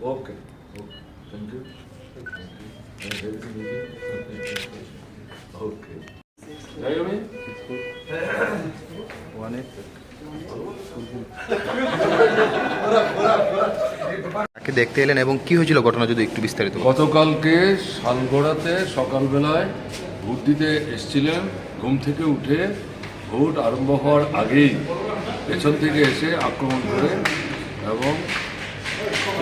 Okay. Thank you. Okay. Naomi? তাকে দেখতে এলেন এবং কি হয়েছিল ঘটনা যদি একটু বিস্তারিত। গতকালকে শালগড়াতে সকালবেলায় ভোট দিতে এসেছিলেন, ঘুম থেকে উঠে ভোট আরম্ভ হওয়ার আগেই পেছন থেকে এসে আক্রমণ করে, এবং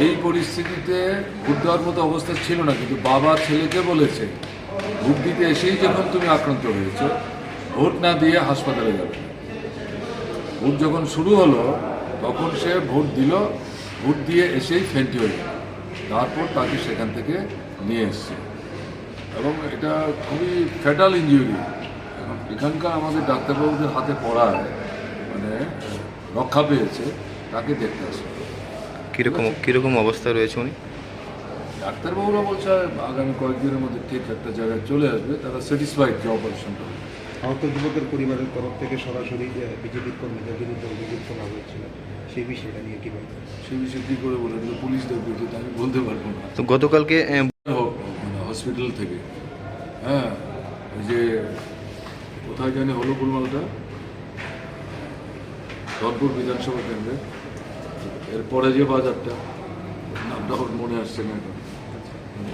এই পরিস্থিতিতে ভোট দেওয়ার মতো অবস্থা ছিল না, কিন্তু বাবা ছেলেকে বলেছে ভোট দিতে এসেই যখন তুমি আক্রান্ত হয়েছো, ভোট না দিয়ে হাসপাতালে যাবে। ভোট যখন শুরু হলো তখন সে ভোট দিল, ভোট দিয়ে এসেই ফেন্টি হয়ে গেল। তারপর তাকে সেখান থেকে নিয়ে এসছে, এবং এটা খুবই ফ্যাটাল ইনজুরি। এখন এখানকার আমাদের ডাক্তারবাবুদের হাতে পড়ায় মানে রক্ষা পেয়েছে, তাকে দেখতে আসে। কীরকম অবস্থায় রয়েছে উনি? ডাক্তারবাবুরা বলছে আগামী কয়েকদিনের মধ্যে ঠিক একটা জায়গায় চলে আসবে, তারা স্যাটিসফাইড যে অপারেশনটা। আহত যুবকের পরিবারের তরফ থেকে সরাসরি বিজেপির কর্মীদের বিরুদ্ধে অভিযোগ করা হয়েছিল, সেই বিষয়টা নিয়ে কী বলবেন? সেই বিষয়ে কী করে বলে দিল, পুলিশ দেখবে, যেটা আমি বলতে পারবো না। তো গতকালকে হসপিটাল থেকে, হ্যাঁ, ওই যে কোথায় জানি হলো গোলমালটা, ধনপুর বিধানসভা কেন্দ্রে, এরপরে যে বাজারটা, নামটা মনে আসছে না এখন,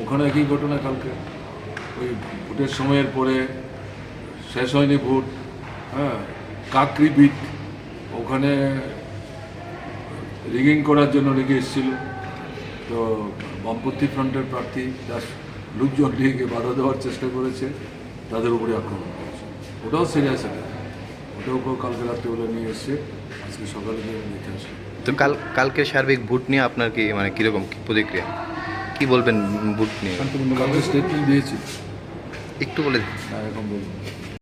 ওখানে একই ঘটনা কালকে। ওই ভোটের সময়ের পরে শেষ হয়নি ভোট, হ্যাঁ, কাকরি বিট, ওখানে রিগিং করার জন্য রেগে এসেছিল, তো বামপন্থী ফ্রন্টের প্রার্থী তার লোকজন রেগে বাধা দেওয়ার চেষ্টা করেছে, তাদের উপরে আক্রমণ করেছে। ওটাও সিরিয়াস একটা, ওটাও কালকে রাত্রেবেলা নিয়ে এসছে, আজকে সকালে গিয়ে দেখে আসে। তো কালকে সার্বিক ভোট নিয়ে আপনার কি মানে কীরকম প্রতিক্রিয়া, কি বলবেন ভোট নিয়ে? কালকে স্টেটমেন্ট দিয়েছি, একটু বলে হ্যাঁ, এখন বলুন।